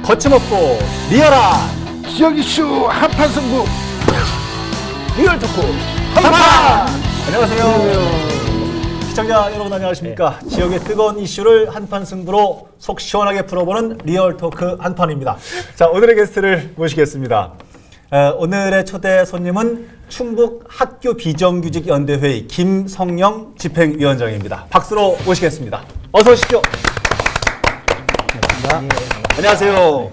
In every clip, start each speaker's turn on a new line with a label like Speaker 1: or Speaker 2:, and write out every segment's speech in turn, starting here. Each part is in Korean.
Speaker 1: 거침없고 리얼한
Speaker 2: 지역 이슈 한판 승부
Speaker 1: 리얼 토크 한판! 안녕하세요. 시청자 여러분 안녕하십니까. 지역의 뜨거운 이슈를 한판 승부로 속 시원하게 풀어보는 리얼 토크 한판입니다. 자, 오늘의 게스트를 모시겠습니다. 오늘의 초대 손님은 충북 학교 비정규직 연대회의 김성영 집행위원장입니다. 박수로 모시겠습니다. 어서 오십시오. 반갑습니다. 안녕하세요.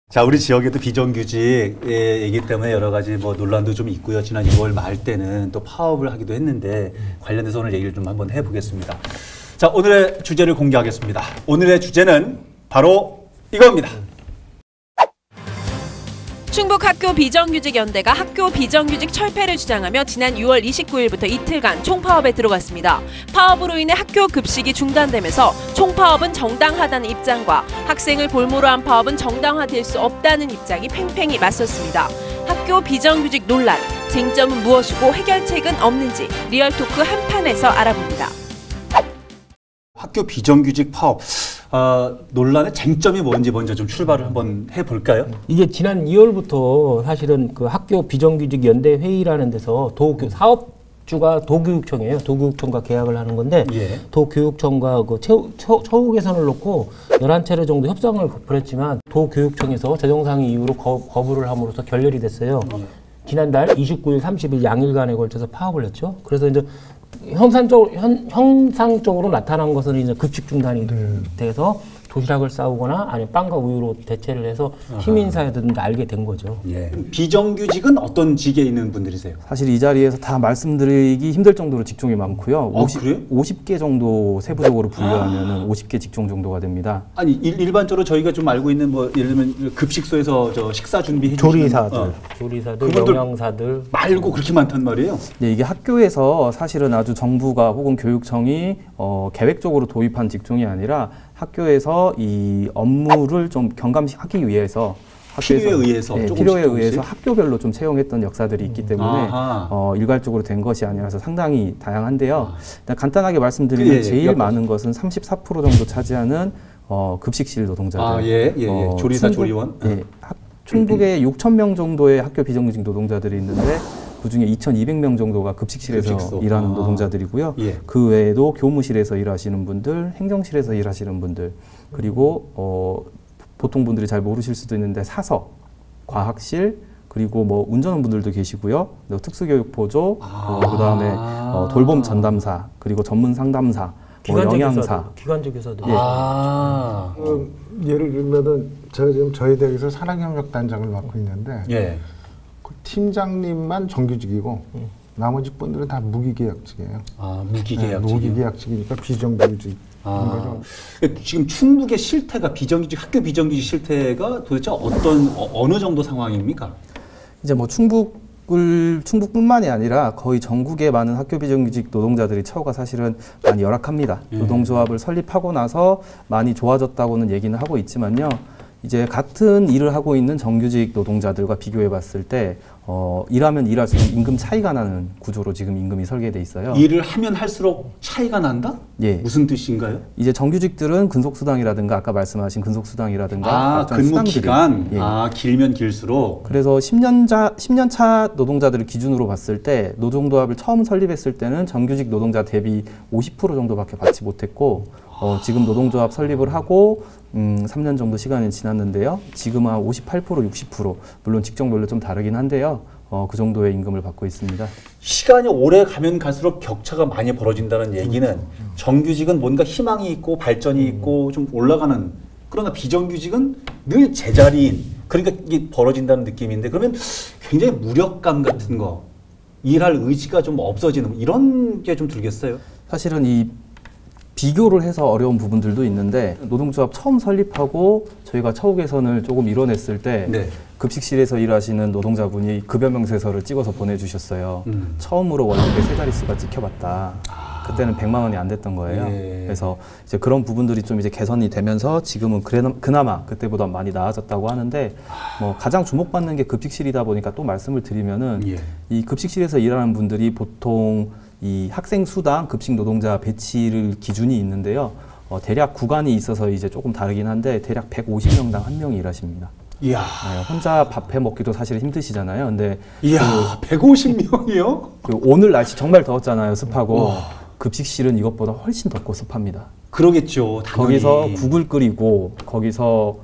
Speaker 1: 자, 우리 지역에도 비정규직이기 때문에 여러 가지 뭐 논란도 좀 있고요. 지난 6월 말 때는 또 파업을 하기도 했는데 관련해서 오늘 얘기를 좀 한번 해보겠습니다. 자, 오늘의 주제를 공개하겠습니다. 오늘의 주제는 바로 이겁니다.
Speaker 3: 충북 학교 비정규직 연대가 학교 비정규직 철폐를 주장하며 지난 6월 29일부터 이틀간 총파업에 들어갔습니다. 파업으로 인해 학교 급식이 중단되면서 총파업은 정당하다는 입장과 학생을 볼모로 한 파업은 정당화될 수 없다는 입장이 팽팽히 맞섰습니다. 학교 비정규직 논란, 쟁점은 무엇이고 해결책은 없는지 리얼토크 한판에서 알아봅니다.
Speaker 1: 학교 비정규직 파업 논란의 쟁점이 뭔지 먼저 좀 출발을 한번 해볼까요?
Speaker 4: 이게 지난 2월부터 사실은 그 학교 비정규직 연대 회의라는 데서 사업주가 도교육청이에요. 도교육청과 계약을 하는 건데 도교육청과 그 처우 개선을 놓고 11차례 정도 협상을 벌였지만 도교육청에서 재정상의 이유로 거부를 함으로써 결렬이 됐어요. 지난달 29일, 30일 양일간에 걸쳐서 파업을 했죠. 그래서 이제 형상적으로 나타난 것은 이제 급식 중단이 돼서 도시락을 싸우거나 아니면 빵과 우유로 대체를 해서 시민사회들은 알게 된 거죠.
Speaker 1: 예. 비정규직은 어떤 직에 있는 분들이세요?
Speaker 5: 사실 이 자리에서 다 말씀드리기 힘들 정도로 직종이 많고요. 50개 정도 세부적으로 분류하면 50개 직종 정도가 됩니다.
Speaker 1: 아니 일반적으로 저희가 좀 알고 있는 뭐 예를 들면 급식소에서 저 식사 준비해 주시는
Speaker 4: 조리사들, 영양사들
Speaker 1: 말고 그렇게 많단 말이에요?
Speaker 5: 네, 이게 학교에서 사실은 아주 정부가 혹은 교육청이 계획적으로 도입한 직종이 아니라 학교에서 이 업무를 좀 경감하기 위해서 필요에 의해서 학교별로 좀 채용했던 역사들이 있기 때문에 일괄적으로 된 것이 아니라서 상당히 다양한데요. 일단 간단하게 말씀드리면 제일 많은 것은 34% 정도 차지하는 급식실 노동자들.
Speaker 1: 조리사, 조리원.
Speaker 5: 충북에 6,000명 정도의 학교 비정규직 노동자들이 있는데 그중에 2,200명 정도가 급식실에서 일하는 노동자들이고요. 그 외에도 교무실에서 일하시는 분들, 행정실에서 일하시는 분들, 그리고 보통 분들이 잘 모르실 수도 있는데 사서, 과학실, 그리고 뭐 운전하는 분들도 계시고요. 특수교육보조, 그다음에 돌봄 전담사, 그리고 전문 상담사, 영양사,
Speaker 4: 기관적 교사들.
Speaker 2: 예를 들면은 제가 지금 저희 대학에서 산학협력단장을 맡고 있는데 그 팀장님만 정규직이고 나머지 분들은 다 무기계약직이에요.
Speaker 1: 무기계약직.
Speaker 2: 무기계약직이니까 비정규직. 거죠.
Speaker 1: 지금 충북의 실태가 학교 비정규직 실태가 도대체 어느 정도 상황입니까?
Speaker 5: 이제 뭐 충북뿐만이 아니라 거의 전국의 많은 학교 비정규직 노동자들이 처우가 사실은 많이 열악합니다. 노동조합을 설립하고 나서 많이 좋아졌다고는 얘기는 하고 있지만요. 이제 같은 일을 하고 있는 정규직 노동자들과 비교해 봤을 때 일하면 일할수록 임금 차이가 나는 구조로 지금 임금이 설계돼 있어요.
Speaker 1: 일을 하면 할수록 차이가 난다? 무슨 뜻인가요? 이제
Speaker 5: 정규직들은 근속수당이라든가 아까 말씀하신 근속수당이라든가
Speaker 1: 근무기간 길면 길수록
Speaker 5: 그래서 10년 차 노동자들을 기준으로 봤을 때 노동조합을 처음 설립했을 때는 정규직 노동자 대비 50% 정도밖에 받지 못했고 지금 노동조합 설립을 하고 3년 정도 시간이 지났는데요. 지금 한 58%, 60% 물론 직종별로 좀 다르긴 한데요. 그 정도의 임금을 받고 있습니다.
Speaker 1: 시간이 오래 가면 갈수록 격차가 많이 벌어진다는 얘기는 정규직은 뭔가 희망이 있고 발전이 있고 좀 올라가는, 그러나 비정규직은 늘 제자리인, 그러니까 이게 벌어진다는 느낌인데, 그러면 굉장히 무력감 같은 거, 일할 의지가 좀 없어지는 이런 게 좀 들겠어요?
Speaker 5: 사실은 이 비교를 해서 어려운 부분들도 있는데 노동조합 처음 설립하고 저희가 처우 개선을 조금 이뤄냈을 때 급식실에서 일하시는 노동자분이 급여 명세서를 찍어서 보내주셨어요. 처음으로 월급의 세 자릿수가 찍혀봤다. 그때는 100만 원이 안 됐던 거예요. 그래서 이제 그런 부분들이 좀 이제 개선이 되면서 지금은 그나마 그때보다 많이 나아졌다고 하는데 뭐 가장 주목받는 게 급식실이다 보니까 또 말씀을 드리면은 이 급식실에서 일하는 분들이 보통 이 학생 수당 급식 노동자 배치를 기준이 있는데요. 대략 구간이 있어서 이제 조금 다르긴 한데 대략 150명당 1명이 일하십니다.
Speaker 1: 이야.
Speaker 5: 네, 혼자 밥 해 먹기도 사실 힘드시잖아요. 근데
Speaker 1: 이야, 150명이요?
Speaker 5: 오늘 날씨 정말 더웠잖아요. 습하고. 급식실은 이것보다 훨씬 덥고 습합니다.
Speaker 1: 그러겠죠. 당연히.
Speaker 5: 거기서 국을 끓이고 거기서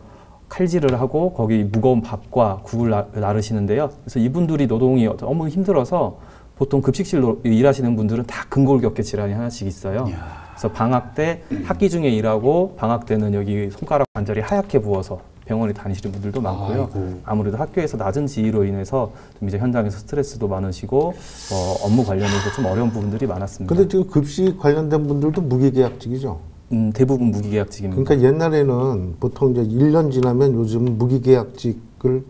Speaker 5: 칼질을 하고 거기 무거운 밥과 국을 나르시는데요. 그래서 이분들이 노동이 너무 힘들어서 보통 급식실로 일하시는 분들은 다 근골격계 질환이 하나씩 있어요. 그래서 방학 때 학기 중에 일하고 방학 때는 여기 손가락 관절이 하얗게 부어서 병원에 다니시는 분들도 많고요. 아무래도 학교에서 낮은 지위로 인해서 좀 이제 현장에서 스트레스도 많으시고 업무 관련해서 좀 어려운 부분들이 많았습니다.
Speaker 2: 근데 지금 급식 관련된 분들도 무기계약직이죠?
Speaker 5: 대부분 무기계약직입니다.
Speaker 2: 그러니까 옛날에는 보통 이제 1년 지나면 요즘 무기계약직을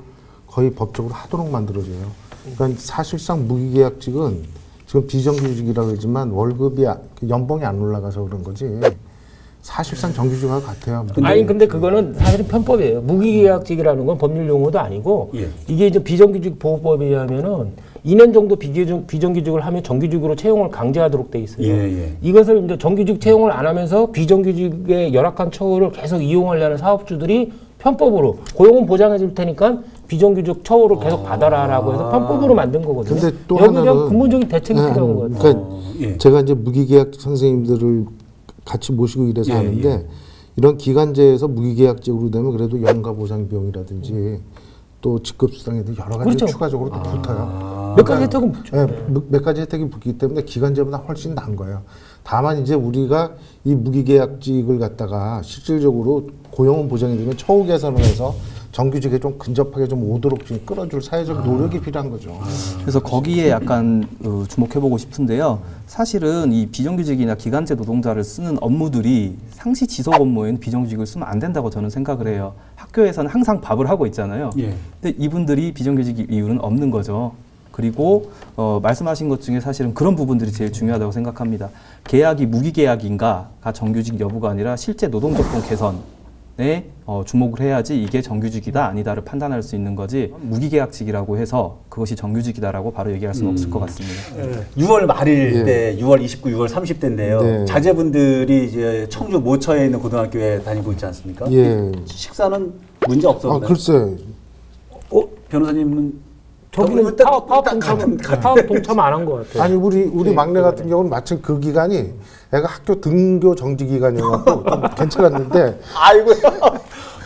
Speaker 2: 거의 법적으로 하도록 만들어져요. 그러니까 사실상 무기계약직은 지금 비정규직이라고 하지만 월급이 연봉이 안 올라가서 그런 거지. 사실상 정규직과 같아요.
Speaker 4: 아니 근데 그거는 사실은 편법이에요. 무기계약직이라는 건 법률 용어도 아니고 이게 이제 비정규직 보호법에 의하면은 2년 정도 비정규직을 하면 정규직으로 채용을 강제하도록 돼 있어요. 이것을 이제 정규직 채용을 안 하면서 비정규직의 열악한 처우를 계속 이용하려는 사업주들이 편법으로 고용은 보장해 줄 테니까 비정규직 처우를 계속 받아라라고 해서 편법으로 만든 거거든요.
Speaker 2: 근데 또
Speaker 4: 여기에
Speaker 2: 하나는
Speaker 4: 근본적인 대책이 필요한 거예요.
Speaker 2: 그러니까 제가 이제 무기계약직 선생님들을 같이 모시고 일해서 하는데 이런 기간제에서 무기계약직으로 되면 그래도 연가 보상 비용이라든지 또 직급수당에 대해 여러 가지 추가적으로 또 붙어요.
Speaker 4: 몇 가지 혜택은 붙죠.
Speaker 2: 몇 가지 혜택이 붙기 때문에 기간제보다 훨씬 나은 거예요. 다만 이제 우리가 이 무기계약직을 갖다가 실질적으로 고용은 보장이 되면 처우 개선을 해서 정규직에 좀 근접하게 좀 오도록 좀 끌어줄 사회적 노력이 필요한 거죠.
Speaker 5: 그래서 거기에 약간 주목해보고 싶은데요. 사실은 이 비정규직이나 기간제 노동자를 쓰는 업무들이 상시 지속 업무에는 비정규직을 쓰면 안 된다고 저는 생각을 해요. 학교에서는 항상 밥을 하고 있잖아요. 근데 이분들이 비정규직 이유는 없는 거죠. 그리고 말씀하신 것 중에 사실은 그런 부분들이 제일 중요하다고 생각합니다. 계약이 무기계약인가가 정규직 여부가 아니라 실제 노동조건 개선에 주목을 해야지 이게 정규직이다 아니다를 판단할 수 있는 거지 무기계약직이라고 해서 그것이 정규직이다라고 바로 얘기할 수는 없을 것 같습니다.
Speaker 1: 6월 말일 때 6월 29, 6월 30대인데요. 자제분들이 이제 청주 모처에 있는 고등학교에 다니고 있지 않습니까? 식사는 문제 없었나요?
Speaker 2: 글쎄.
Speaker 1: 변호사님은
Speaker 4: 저기는 파업 동참 안 한 것 같아요.
Speaker 2: 아니 우리 막내 같은 경우는 마침 그 기간이 애가 학교 등교 정지 기간이어서 좀 괜찮았는데.
Speaker 1: 아이고야.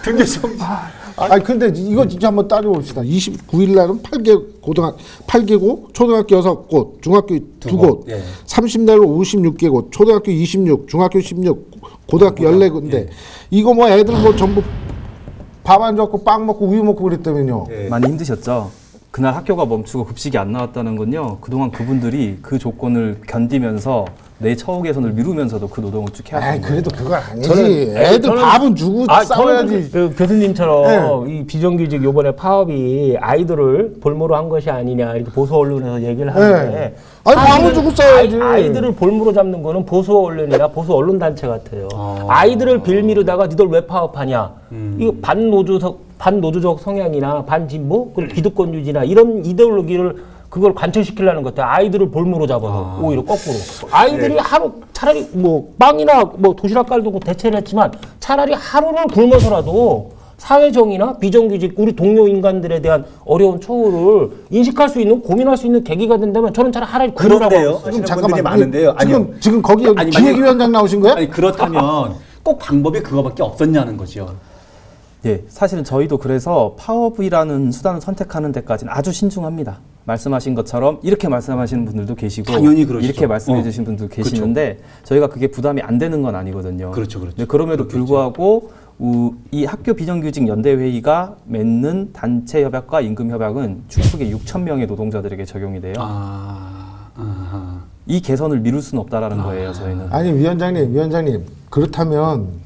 Speaker 1: 등교 정지.
Speaker 2: 아니 근데 이거 진짜 한번 따져봅시다. 29일 날은 8개고 초등학교 6곳, 중학교 2곳, 30날로 56개곳, 초등학교 26, 중학교 16, 고등학교 14군데. 이거 뭐 애들 뭐 전부 밥 안 줬고 빵 먹고 우유 먹고 그랬다면요.
Speaker 5: 많이 힘드셨죠? 그날 학교가 멈추고 급식이 안 나왔다는 건요. 그동안 그분들이 그 조건을 견디면서 내 처우 개선을 미루면서도 그 노동을 쭉 해왔던 거예요.
Speaker 2: 그래도 그건 아니지. 애들 밥은 주고 싸워야지.
Speaker 4: 그 교수님처럼 이 비정규직 요번에 파업이 아이들을 볼모로 한 것이 아니냐 이렇게 보수 언론에서 얘기를 하는데
Speaker 2: 밥은 주고 싸워야지.
Speaker 4: 아이들을 볼모로 잡는 거는 보수 언론이나 보수 언론 단체 같아요. 아이들을 빌미르다가 니들 왜 파업하냐. 이거 반노조적 성향이나 반진보 그리고 기득권 유지나 이런 이데올로기를 그걸 관철시키려는 것 같아요. 아이들을 볼모로 잡아서 오히려 거꾸로. 아이들이 하루 차라리 뭐 빵이나 뭐 도시락 깔고 대체를 했지만 차라리 하루를 굶어서라도 사회정의나 비정규직 우리 동료 인간들에 대한 어려운 처우를 인식할 수 있는 고민할 수 있는 계기가 된다면 저는 차라리
Speaker 1: 그런데요. 지금 잠깐만 많은데요.
Speaker 2: 지금 거기 기획위원장 나오신 거예요?
Speaker 1: 아니 그렇다면 꼭 방법이 그거밖에 없었냐는 거죠.
Speaker 5: 예, 사실은 저희도 그래서 파업이라는 수단을 선택하는 데까지는 아주 신중합니다. 말씀하신 것처럼 이렇게 말씀하시는 분들도 계시고
Speaker 1: 당연히 그러시죠.
Speaker 5: 이렇게 말씀해 주신 분들도 계시는데 저희가 그게 부담이 안 되는 건 아니거든요.
Speaker 1: 그렇죠.
Speaker 5: 그럼에도 불구하고 이 학교 비정규직 연대회의가 맺는 단체 협약과 임금 협약은 충북의 6,000명의 노동자들에게 적용이 돼요. 이 개선을 미룰 수는 없다라는 거예요, 저희는.
Speaker 2: 아니 위원장님 그렇다면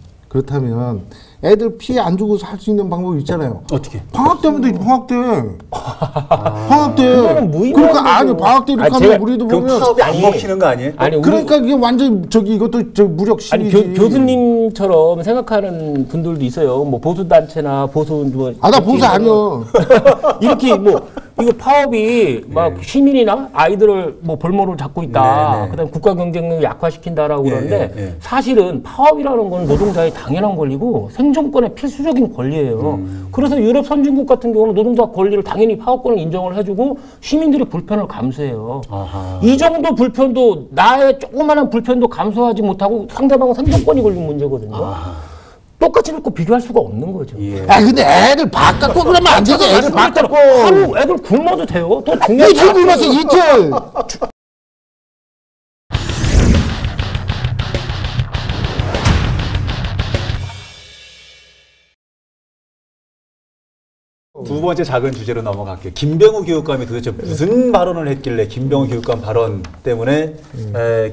Speaker 2: 애들 피해 안 주고 살 수 있는 방법이 있잖아요.
Speaker 1: 어떻게?
Speaker 2: 방학 때면 되지, 방학 때. 방학 때. 그러니까 아니 방학 때 이렇게 하면 우리도
Speaker 1: 그
Speaker 2: 보면
Speaker 1: 파업이 안 먹히는 거 아니에요?
Speaker 4: 아니
Speaker 2: 그러니까 이게 완전 이것도 무력 시위지.
Speaker 4: 아니 교수님처럼 생각하는 분들도 있어요. 뭐 보수 단체나 보수 뭐
Speaker 2: 나 보수 아니야.
Speaker 4: 이렇게 뭐 이거 파업이 막 시민이나 아이들을 뭐 볼모를 잡고 있다. 그다음 국가 경쟁력을 약화시킨다라고 그러는데 사실은 파업이라는 건 노동자의 당연한 권리고 생존권의 필수적인 권리예요. 그래서 유럽 선진국 같은 경우는 노동자 권리를 당연히 파업권을 인정을 해주고 시민들의 불편을 감수해요. 이 정도 불편도 나의 조그마한 불편도 감수하지 못하고 상대방은 생존권이 걸린 문제거든요. 똑같이 놓고 비교할 수가 없는 거죠.
Speaker 2: 근데 애들 바깥고 그러면 안 되지. 애들 바깥고
Speaker 4: 하루 애들 굶어도 돼요. 더 중요한
Speaker 2: 이틀 굶었어, 이틀.
Speaker 1: 두 번째 작은 주제로 넘어갈게요. 김병우 교육감이 도대체 무슨 발언을 했길래 김병우 교육감 발언 때문에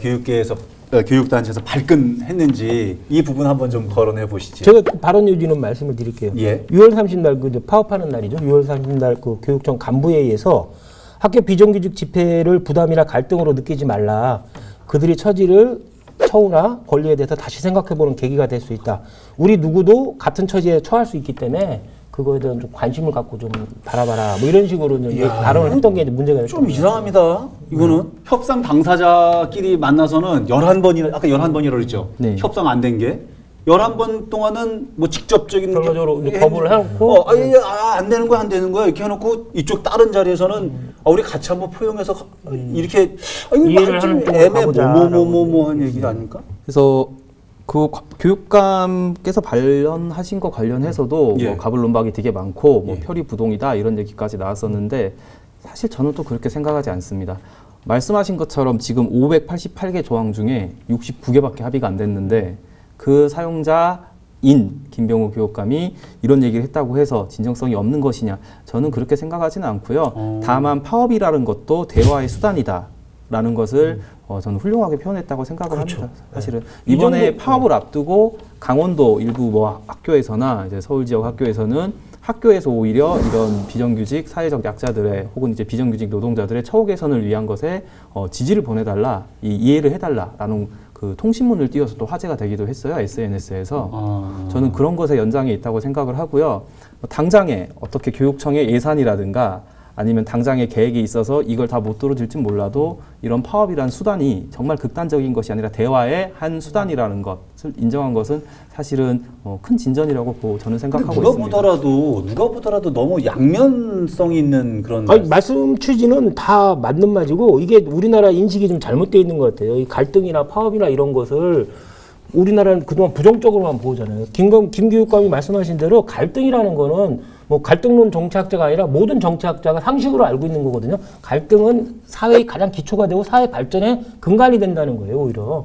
Speaker 1: 교육계에서 교육단체에서 발끈했는지 이 부분 한번 좀 거론해 보시죠.
Speaker 4: 제가 발언 요지는 말씀을 드릴게요. 6월 30날 그 파업하는 날이죠. 6월 30날 그 교육청 간부회의에서 학교 비정규직 집회를 부담이나 갈등으로 느끼지 말라. 그들의 처지를 처우나 권리에 대해서 다시 생각해보는 계기가 될 수 있다. 우리 누구도 같은 처지에 처할 수 있기 때문에 그거에 대한 좀 관심을 갖고 좀 바라봐라. 뭐 이런 식으로 발언을 했던 게 문제가 됐죠.
Speaker 1: 좀 이상합니다. 이거는 협상 당사자끼리 만나서는 11번이나 아까 11번이라고 그랬죠. 협상 안 된 게 11번 동안은 뭐 직접적인
Speaker 4: 결과적으로 거부를 해놓고
Speaker 1: 안 되는 거야 안 되는 거야 이렇게 해놓고 이쪽 다른 자리에서는 우리 같이 한번 포용해서 이렇게
Speaker 4: 이해를 하는
Speaker 1: 뭐뭐뭐뭐한 얘기 아닙니까?
Speaker 5: 그래서 그 교육감께서 발언하신 거 관련해서도 뭐 가불론박이 되게 많고 뭐 표리부동이다 이런 얘기까지 나왔었는데 사실 저는 또 그렇게 생각하지 않습니다. 말씀하신 것처럼 지금 588개 조항 중에 69개밖에 합의가 안 됐는데 그 사용자인 김병우 교육감이 이런 얘기를 했다고 해서 진정성이 없는 것이냐 저는 그렇게 생각하지는 않고요. 다만 파업이라는 것도 대화의 수단이다라는 것을 저는 훌륭하게 표현했다고 생각을 합니다. 사실은 이번에 파업을 앞두고 강원도 일부 뭐 학교에서나 이제 서울 지역 학교에서는 학교에서 오히려 이런 비정규직 사회적 약자들의 혹은 이제 비정규직 노동자들의 처우 개선을 위한 것에 지지를 보내달라, 이해를 해달라라는 그 통신문을 띄워서 또 화제가 되기도 했어요. SNS에서. 저는 그런 것에 연장에 있다고 생각을 하고요. 당장에 어떻게 교육청의 예산이라든가 아니면 당장의 계획이 있어서 이걸 다 못 들어줄진 몰라도 이런 파업이라는 수단이 정말 극단적인 것이 아니라 대화의 한 수단이라는 것을 인정한 것은 사실은 큰 진전이라고 저는 생각하고 있습니다.
Speaker 1: 누가 보더라도 너무 양면성이 있는 그런
Speaker 4: 말씀 취지는 다 맞는 말이고 이게 우리나라 인식이 좀 잘못되어 있는 것 같아요. 이 갈등이나 파업이나 이런 것을 우리나라는 그동안 부정적으로만 보잖아요. 김 교육감이 말씀하신 대로 갈등이라는 거는 뭐 갈등론 정치학자가 아니라 모든 정치학자가 상식으로 알고 있는 거거든요. 갈등은 사회의 가장 기초가 되고 사회 발전의 근간이 된다는 거예요, 오히려.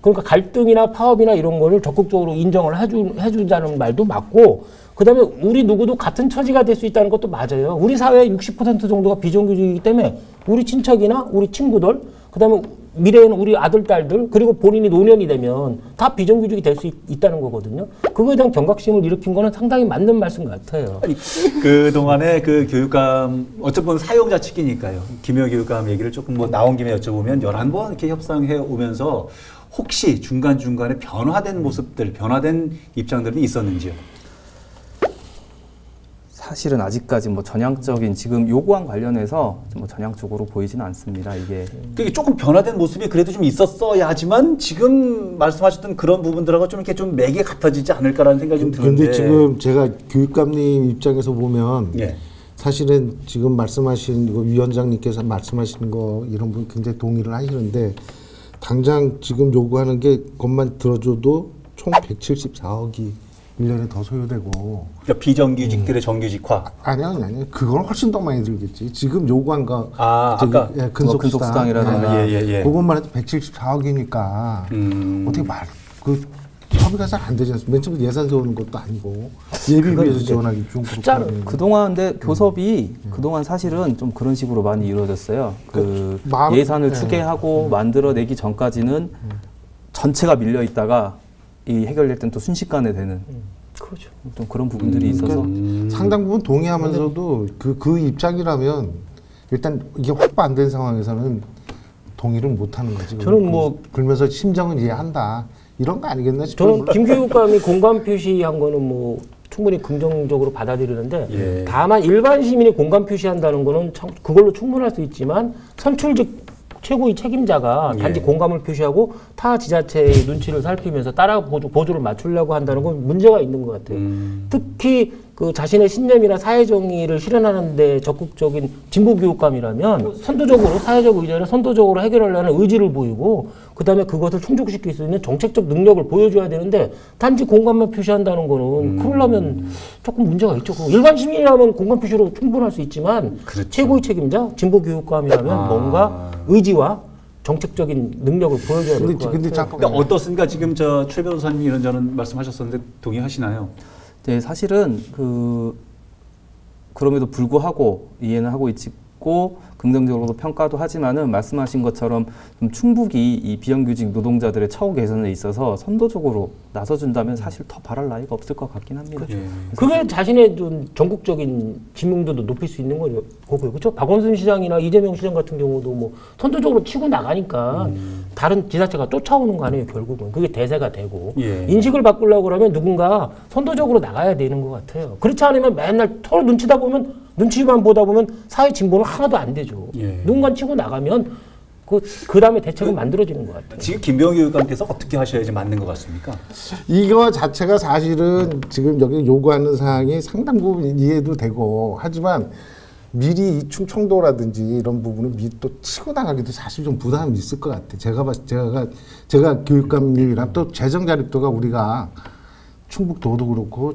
Speaker 4: 그러니까 갈등이나 파업이나 이런 거를 적극적으로 인정을 해주자는 말도 맞고, 그 다음에 우리 누구도 같은 처지가 될 수 있다는 것도 맞아요. 우리 사회의 60% 정도가 비정규직이기 때문에 우리 친척이나 우리 친구들, 그 다음에 미래에는 우리 아들, 딸들, 그리고 본인이 노년이 되면 다 비정규직이 될 수 있다는 거거든요. 그거에 대한 경각심을 일으킨 거는 상당히 맞는 말씀 같아요.
Speaker 1: 아니, 그동안에 그 교육감, 어쨌든 사용자 측이니까요. 김효 교육감 얘기를 조금 뭐 나온 김에 여쭤보면 11번 이렇게 협상해 오면서 혹시 중간중간에 변화된 모습들, 변화된 입장들이 있었는지요?
Speaker 5: 사실은 아직까지 뭐 전향적인 지금 요구안 관련해서 뭐 전향적으로 보이지는 않습니다. 이게
Speaker 1: 조금 변화된 모습이 그래도 좀 있었어야 하지만 지금 말씀하셨던 그런 부분들하고 좀 이렇게 좀 맥이 같아지지 않을까라는 생각이 좀 드는데.
Speaker 2: 근데 지금 제가 교육감님 입장에서 보면 사실은 지금 말씀하신 위원장님께서 말씀하신 거 이런 부분 굉장히 동의를 하시는데 당장 지금 요구하는 게 것만 들어줘도 총 174억이 1년에 더 소요되고.
Speaker 1: 그러니까 비정규직들의 정규직화.
Speaker 2: 아니요. 그건 훨씬 더 많이 들겠지. 지금 요구한 거.
Speaker 1: 아까
Speaker 5: 근속수당이라든가.
Speaker 2: 그것만 해도 174억이니까 어떻게 협의가 잘 안 되지 않습니까? 맨 처음 예산 세우는 것도 아니고 예비비에서 지원하기 좀 그렇고.
Speaker 5: 그동안 근데 교섭이 그동안 사실은 좀 그런 식으로 많이 이루어졌어요. 예산을 추계하고 만들어내기 전까지는 전체가 밀려 있다가 이 해결될 땐 또 순식간에 되는 그렇죠. 좀 그런 부분들이 있어서
Speaker 2: 상당 부분 동의하면서도 그 입장이라면 일단 이게 확보 안 된 상황에서는 동의를 못 하는 거지.
Speaker 4: 저는 뭐
Speaker 2: 그러면서 심정은 이해한다. 이런 거 아니겠나 싶어요.
Speaker 4: 저는 김교육감이 공감 표시한 거는 뭐 충분히 긍정적으로 받아들이는데
Speaker 1: 예.
Speaker 4: 다만 일반 시민이 공감 표시한다는 거는 그걸로 충분할 수 있지만 선출직 최고의 책임자가 단지 공감을 표시하고 타 지자체의 눈치를 살피면서 따라 보조를 맞추려고 한다는 건 문제가 있는 것 같아요. 특히 그 자신의 신념이나 사회정의를 실현하는 데 적극적인 진보교육감이라면 선도적으로 사회적 의제를 선도적으로 해결하려는 의지를 보이고 그다음에 그것을 충족시킬 수 있는 정책적 능력을 보여줘야 되는데 단지 공감만 표시한다는 거는 그러려면 조금 문제가 있죠. 일반 시민이라면 공감 표시로 충분할 수 있지만
Speaker 1: 그렇죠.
Speaker 4: 최고의 책임자 진보교육감이라면 뭔가 의지와 정책적인 능력을 보여줘야 될 것 같아요.
Speaker 2: 근데 잠깐
Speaker 1: 그러니까 어떻습니까? 지금 저 최 변호사님이 이런저런 말씀하셨었는데 동의하시나요?
Speaker 5: 네, 사실은 그럼에도 불구하고 이해는 하고 있고 긍정적으로 평가도 하지만은 말씀하신 것처럼 좀 충분히 이 비정규직 노동자들의 처우 개선에 있어서 선도적으로 나서준다면 사실 더 바랄 나위가 없을 것 같긴 합니다.
Speaker 1: 예.
Speaker 4: 그게 자신의 좀 전국적인 지명도도 높일 수 있는 거고요. 그렇죠? 박원순 시장이나 이재명 시장 같은 경우도 뭐 선도적으로 치고 나가니까 다른 지자체가 쫓아오는 거 아니에요, 결국은. 그게 대세가 되고.
Speaker 1: 예.
Speaker 4: 인식을 바꾸려고 그러면 누군가 선도적으로 나가야 되는 것 같아요. 그렇지 않으면 맨날 서로 눈치만 보다 보면 사회 진보는 하나도 안 되죠.
Speaker 1: 예.
Speaker 4: 누군가 치고 나가면 그 다음에 대책은 만들어지는 것 같아요.
Speaker 1: 지금 김병희 교육감께서 어떻게 하셔야지 맞는 것 같습니까?
Speaker 2: 이거 자체가 사실은 지금 여기 요구하는 사항이 상당 부분 이해도 되고 하지만 미리 이 충청도라든지 이런 부분은 미리 또 치고 나가기도 사실 좀 부담이 있을 것 같아요. 제가 교육감님이랑 또 재정 자립도가 우리가 충북도도 그렇고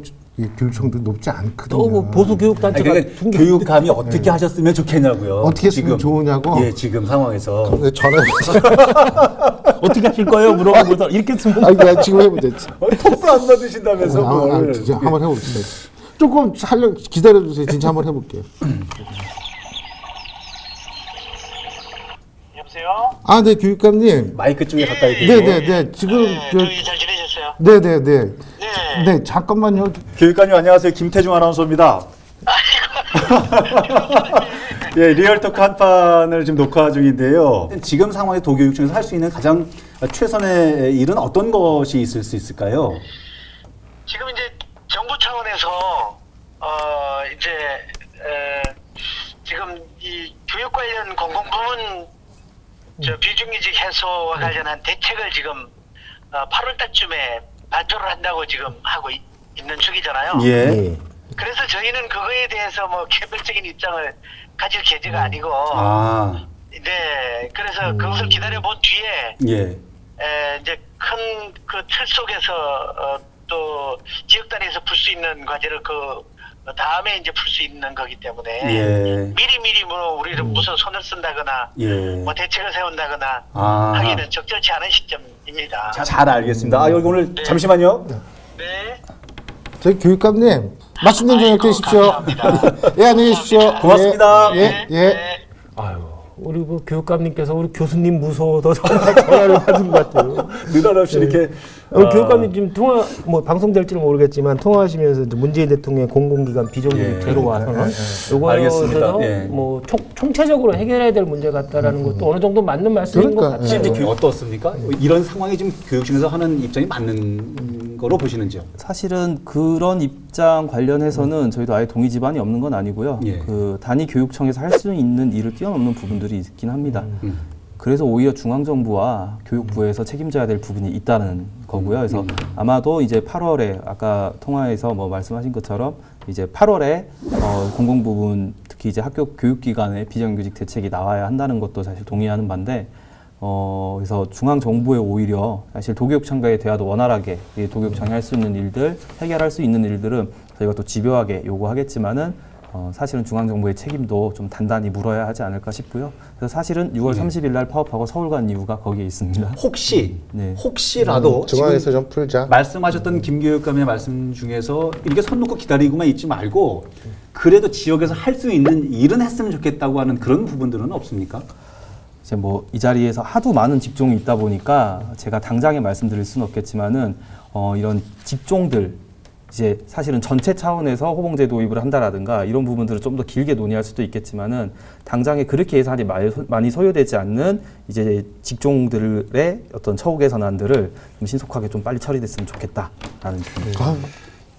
Speaker 2: 교육청도 높지 않거든요.
Speaker 4: 또 뭐 보수 교육단체가
Speaker 1: 그러니까 교육감이 어떻게 하셨으면 좋겠냐고요.
Speaker 2: 어떻게 했으면 좋으냐고?
Speaker 1: 예, 지금 상황에서.
Speaker 4: 어떻게 하실 거예요? 물어보고서 이렇게 쓰면
Speaker 2: 아니, 지금 해보자.
Speaker 1: 톡도 안 받으신다면서 뭘.
Speaker 2: 진짜 한번 해봅시다. 조금 기다려주세요. 진짜 한번 해볼게요.
Speaker 6: 여보세요?
Speaker 2: 아, 네, 교육감님.
Speaker 1: 마이크 쪽에 가까이 대고.
Speaker 2: 네네네. 지금
Speaker 6: 잘 지내셨어요?
Speaker 2: 네네네.
Speaker 6: 네.
Speaker 2: 네, 잠깐만요.
Speaker 1: 교육감님 안녕하세요. 김태중 아나운서입니다. 예, 리얼토크 한 판을 지금 녹화 중인데요. 지금 상황에 도교육청에서 할 수 있는 가장 최선의 일은 어떤 것이 있을 수 있을까요?
Speaker 6: 지금 이제 정부 차원에서 지금 이 교육 관련 공공부문 비정규직 해소와 관련한 대책을 지금 8월 달쯤에 발표를 한다고 지금 하고 있는 중이잖아요.
Speaker 1: 예.
Speaker 6: 그래서 저희는 그거에 대해서 뭐 개별적인 입장을 가질 계제가 아니고, 네, 그래서 그것을 기다려본 뒤에,
Speaker 1: 예.
Speaker 6: 이제 큰 그 틀 속에서 또 지역 단위에서 풀 수 있는 과제를 다음에 이제 풀 수 있는 거기 때문에
Speaker 1: 예.
Speaker 6: 미리 뭐 우리를 무슨 손을 쓴다거나
Speaker 1: 예.
Speaker 6: 뭐 대책을 세운다거나 하기는 적절치 않은 시점입니다.
Speaker 1: 잘 알겠습니다. 여기 오늘 잠시만요.
Speaker 6: 네.
Speaker 2: 저희 교육감님 맛있는 저녁 되십시오. 예, 안녕히 계십시오.
Speaker 1: 고맙습니다.
Speaker 2: 예.
Speaker 4: 아유, 우리 그 교육감님께서 우리 교수님 무서워서 전화를 받은 것 같아요.
Speaker 1: 느닷없이 이렇게.
Speaker 4: 교육감님 지금 방송될지는 모르겠지만 통화하시면서 이제 문재인 대통령의 공공기관 비정규직 제로 와서는 요거에 대해서 뭐 총체적으로 해결해야 될 문제 같다라는 것도 어느 정도 맞는 말씀인 것 같아요.
Speaker 1: 실제 교육 어떻습니까? 이런 상황이 지금 교육청에서 하는 입장이 맞는 거로 보시는지요?
Speaker 5: 사실은 그런 입장 관련해서는 저희도 아예 동의 지반이 없는 건 아니고요.
Speaker 1: 예.
Speaker 5: 그 단위 교육청에서 할 수 있는 일을 뛰어넘는 부분들이 있긴 합니다. 그래서 오히려 중앙정부와 교육부에서 책임져야 될 부분이 있다는 거고요. 그래서 아마도 이제 8월에 아까 통화에서 뭐 말씀하신 것처럼 이제 8월에 공공부문 특히 이제 학교 교육기관의 비정규직 대책이 나와야 한다는 것도 사실 동의하는 바인데 그래서 중앙정부에 오히려 사실 도교육청과의 대화도 원활하게 도교육청이 할 수 있는 일들, 해결할 수 있는 일들은 저희가 또 집요하게 요구하겠지만은 사실은 중앙정부의 책임도 좀 단단히 물어야 하지 않을까 싶고요. 그래서 사실은 6월 30일 날 파업하고 서울 간 이유가 거기에 있습니다.
Speaker 1: 혹시라도
Speaker 2: 중앙에서 좀 풀자.
Speaker 1: 말씀하셨던 김 교육감의 말씀 중에서 이렇게 손 놓고 기다리고만 있지 말고 그래도 지역에서 할 수 있는 일은 했으면 좋겠다고 하는 그런 부분들은 없습니까?
Speaker 5: 이제 뭐 이 자리에서 하도 많은 직종이 있다 보니까 제가 당장에 말씀드릴 수는 없겠지만은 이런 직종들 이제 사실은 전체 차원에서 호봉제 도입을 한다라든가 이런 부분들을 좀 더 길게 논의할 수도 있겠지만은 당장에 그렇게 예산이 많이 소요되지 않는 이제 직종들의 어떤 처우 개선안들을 좀 신속하게 좀 빨리 처리됐으면 좋겠다라는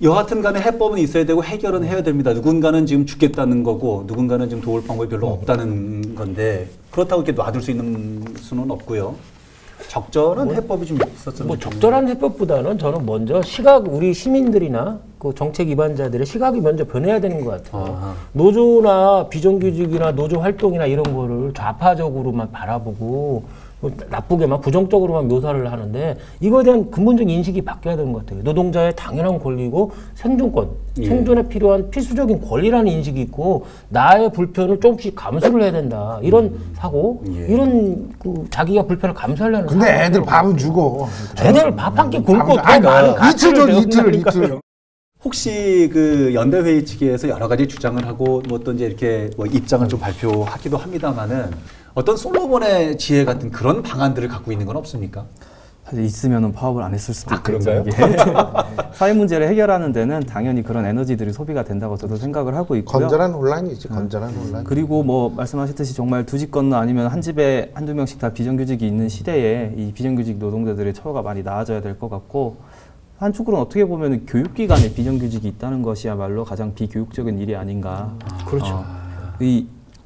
Speaker 1: 여하튼 간에 해법은 있어야 되고 해결은 해야 됩니다. 누군가는 지금 죽겠다는 거고 누군가는 지금 도울 방법이 별로 없다는 건데 그렇다고 이렇게 놔둘 수 있는 수는 없고요. 적절한 해법이 좀 있었죠.
Speaker 4: 뭐 적절한 해법보다는 저는 먼저 우리 시민들이나 그 정책 위반자들의 시각이 먼저 변해야 되는 것 같아요. 노조나 비정규직이나 노조 활동이나 이런 거를 좌파적으로만 바라보고 나쁘게만 부정적으로만 묘사를 하는데 이거에 대한 근본적인 인식이 바뀌어야 되는 것 같아요. 노동자의 당연한 권리고 생존권, 생존에 필요한 필수적인 권리라는 인식이 있고 나의 불편을 조금씩 감수를 해야 된다. 이런 사고, 이런 자기가 불편을 감수하려는
Speaker 2: 근데 애들 밥은 주고.
Speaker 4: 애들 밥 한 끼 굶고
Speaker 2: 이틀.
Speaker 1: 혹시 그 연대회의 측에서 여러 가지 주장을 하고 뭐 또 이제 이렇게 뭐 입장을 좀 발표하기도 합니다만은 어떤 솔로몬의 지혜 같은 그런 방안들을 갖고 있는 건 없습니까?
Speaker 5: 사실 있으면은 파업을 안 했을 수도 있겠죠.
Speaker 1: 그런가요?
Speaker 5: 사회 문제를 해결하는 데는 당연히 그런 에너지들이 소비가 된다고 저도 생각을 하고 있고요.
Speaker 2: 건전한 혼란이지, 건전한 혼란.
Speaker 5: 그리고 뭐 말씀하셨듯이 정말 두 집 건너 아니면 한 집에 한두 명씩 다 비정규직이 있는 시대에 이 비정규직 노동자들의 처우가 많이 나아져야 될 것 같고 한쪽으로는 어떻게 보면 교육기관에 비정규직이 있다는 것이야말로 가장 비교육적인 일이 아닌가.
Speaker 4: 그렇죠.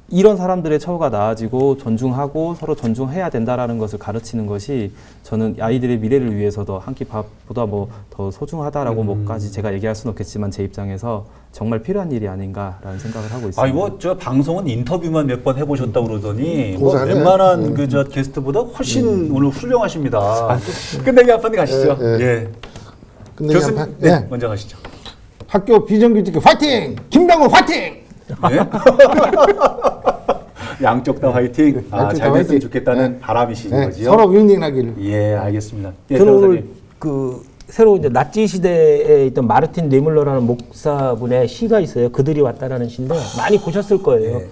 Speaker 5: 이런 사람들의 처우가 나아지고 존중하고 서로 존중해야 된다라는 것을 가르치는 것이 저는 아이들의 미래를 위해서도 한 끼 밥보다 뭐 더 소중하다라고 뭐까지 제가 얘기할 수는 없겠지만 제 입장에서 정말 필요한 일이 아닌가라는 생각을 하고 있습니다.
Speaker 1: 이거 저 방송은 인터뷰만 몇 번 해보셨다고 그러더니 뭐 웬만한 그 저 게스트보다 훨씬 오늘 훌륭하십니다. 끝내기 한 판 가시죠. 예. 교수님, 네, 먼저 가시죠.
Speaker 2: 학교 비정규직 화이팅! 김병훈 화이팅!
Speaker 1: 네? 양쪽 다 화이팅. 잘 됐으면 좋겠다는 바람이신 거지요.
Speaker 2: 서로 윈윈하기를.
Speaker 1: 예, 알겠습니다. 예,
Speaker 4: 저는 오늘 새로 이제 나치 시대에 있던 마르틴 네물러라는 목사분의 시가 있어요. 그들이 왔다라는 시인데 많이 보셨을 거예요.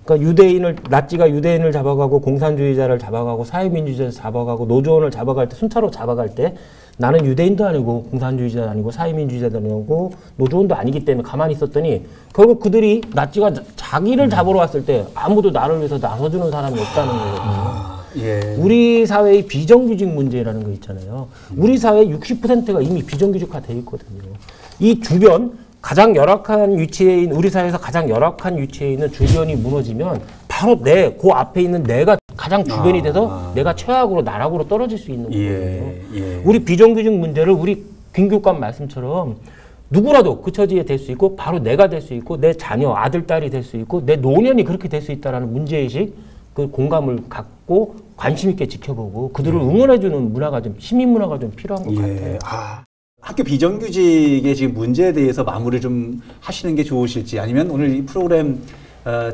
Speaker 4: 그러니까 나치가 유대인을 잡아가고 공산주의자를 잡아가고 사회민주주의자를 잡아가고 노조원을 잡아갈 때 순차로 잡아갈 때 나는 유대인도 아니고 공산주의자도 아니고 사회민주주의자도 아니고 노조원도 아니기 때문에 가만히 있었더니 결국 그들이 나치가 자기를 잡으러 왔을 때 아무도 나를 위해서 나서주는 사람이 없다는 거거든요. 우리 사회의 비정규직 문제라는 거 있잖아요. 우리 사회 60%가 이미 비정규직화되어 있거든요. 이 주변 가장 열악한 위치에 있는 우리 사회에서 가장 열악한 위치에 있는 주변이 무너지면 바로 그 앞에 있는 내가 가장 주변이 돼서 내가 최악으로 나락으로 떨어질 수 있는 거거든요. 우리 비정규직 문제를 우리 김 교관 말씀처럼 누구라도 그 처지에 될 수 있고 바로 내가 될 수 있고 내 자녀 아들 딸이 될 수 있고 내 노년이 그렇게 될 수 있다라는 문제의식 그 공감을 갖고 관심 있게 지켜보고 그들을 응원해주는 문화가 좀 시민 문화가 좀 필요한 것 같아요.
Speaker 1: 학교 비정규직의 지금 문제에 대해서 마무리 좀 하시는 게 좋으실지 아니면 오늘 이 프로그램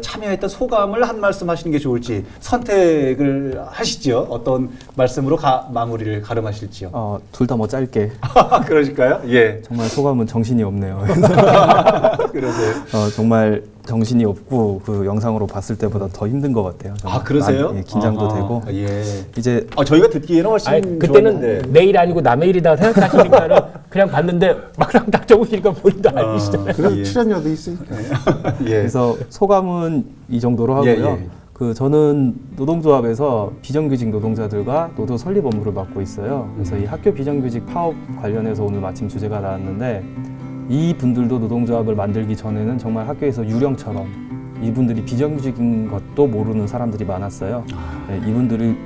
Speaker 1: 참여했던 소감을 한 말씀 하시는 게 좋을지 선택을 하시죠. 어떤 말씀으로 마무리를 가름하실지요.
Speaker 5: 둘 다 뭐 짧게.
Speaker 1: 그러실까요? 예.
Speaker 5: 정말 소감은 정신이 없네요.
Speaker 1: 그러세요?
Speaker 5: 정말 정신이 없고 그 영상으로 봤을 때보다 더 힘든 것 같아요.
Speaker 1: 그러세요?
Speaker 5: 긴장도 되고. 이제
Speaker 1: 저희가 듣기에는 훨씬
Speaker 4: 그때는
Speaker 1: 좋았는데.
Speaker 4: 내일 아니고 남의 일이다 생각하시니까는 그냥 봤는데 막상 딱 적으시니까 본인도 알리시잖아요.
Speaker 2: 그래서 출연료도 있으니까.
Speaker 5: 그래서 소감은 이 정도로 하고요. 저는 노동조합에서 비정규직 노동자들과 노조 설립 업무를 맡고 있어요. 그래서 이 학교 비정규직 파업 관련해서 오늘 마침 주제가 나왔는데 이 분들도 노동조합을 만들기 전에는 정말 학교에서 유령처럼 이분들이 비정규직인 것도 모르는 사람들이 많았어요.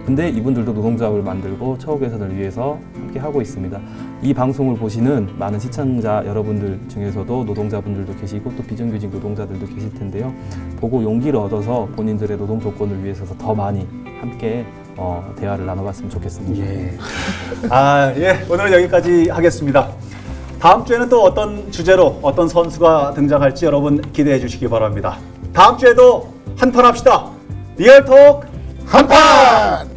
Speaker 5: 근데 이분들도 노동조합을 만들고 처우 개선을 위해서 함께 하고 있습니다. 이 방송을 보시는 많은 시청자 여러분들 중에서도 노동자분들도 계시고 또 비정규직 노동자들도 계실 텐데요. 보고 용기를 얻어서 본인들의 노동 조건을 위해서 더 많이 함께 대화를 나눠봤으면 좋겠습니다.
Speaker 1: 오늘 여기까지 하겠습니다. 다음 주에는 또 어떤 주제로 어떤 선수가 등장할지 여러분 기대해 주시기 바랍니다. 다음 주에도 한판 합시다. 리얼톡 한판!